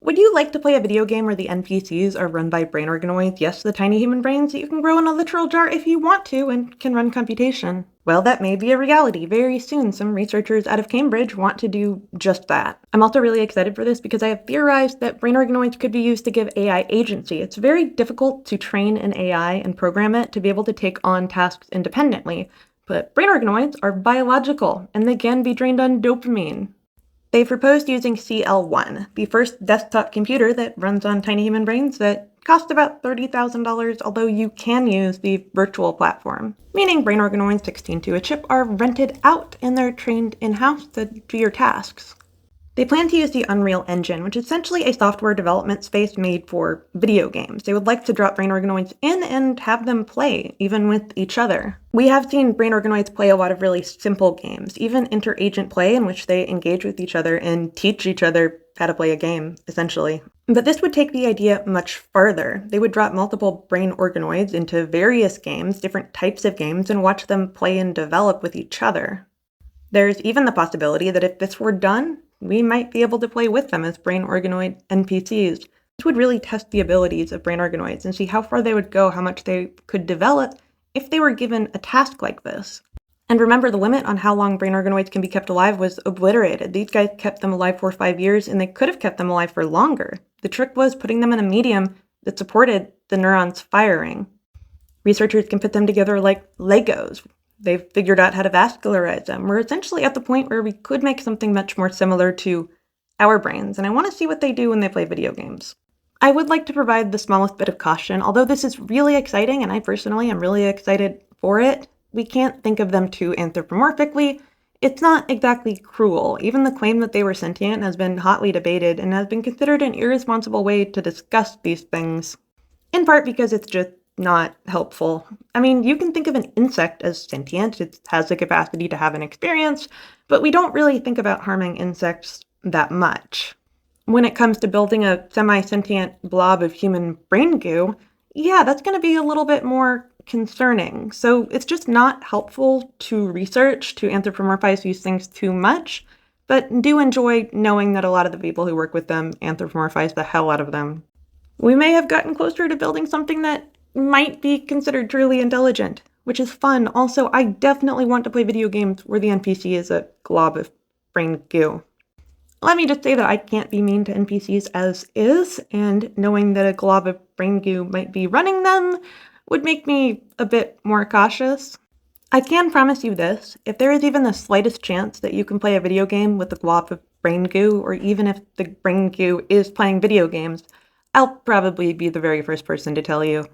Would you like to play a video game where the NPCs are run by brain organoids? Yes, the tiny human brains that you can grow in a literal jar if you want to and can run computation. Well, that may be a reality. Very soon, some researchers out of Cambridge want to do just that. I'm also really excited for this because I have theorized that brain organoids could be used to give AI agency. It's very difficult to train an AI and program it to be able to take on tasks independently. But brain organoids are biological, and they can be trained on dopamine. They proposed using CL1, the first desktop computer that runs on tiny human brains that cost about $30,000, although you can use the virtual platform, meaning brain organoids 16 to a chip are rented out and they're trained in-house to do your tasks. They plan to use the Unreal Engine, which is essentially a software development space made for video games. They would like to drop brain organoids in and have them play, even with each other. We have seen brain organoids play a lot of really simple games, even inter-agent play in which they engage with each other and teach each other how to play a game, essentially. But this would take the idea much farther. They would drop multiple brain organoids into various games, different types of games, and watch them play and develop with each other. There's even the possibility that if this were done, we might be able to play with them as brain organoid NPCs. This would really test the abilities of brain organoids and see how far they would go, how much they could develop if they were given a task like this. And remember, the limit on how long brain organoids can be kept alive was obliterated. These guys kept them alive for 5 years, and they could have kept them alive for longer. The trick was putting them in a medium that supported the neurons firing. Researchers can put them together like Legos. They've figured out how to vascularize them. We're essentially at the point where we could make something much more similar to our brains, and I want to see what they do when they play video games. I would like to provide the smallest bit of caution. Although this is really exciting, and I personally am really excited for it, we can't think of them too anthropomorphically. It's not exactly cruel. Even the claim that they were sentient has been hotly debated and has been considered an irresponsible way to discuss these things, in part because it's just not helpful. I mean, you can think of an insect as sentient. It has the capacity to have an experience, but we don't really think about harming insects that much. When it comes to building a semi-sentient blob of human brain goo, yeah, that's going to be a little bit more concerning. So it's just not helpful to research, to anthropomorphize these things too much, but do enjoy knowing that a lot of the people who work with them anthropomorphize the hell out of them. We may have gotten closer to building something that might be considered truly intelligent, which is fun. Also, I definitely want to play video games where the NPC is a glob of brain goo. Let me just say that I can't be mean to NPCs as is, and knowing that a glob of brain goo might be running them would make me a bit more cautious. I can promise you this: if there is even the slightest chance that you can play a video game with a glob of brain goo, or even if the brain goo is playing video games, I'll probably be the very first person to tell you.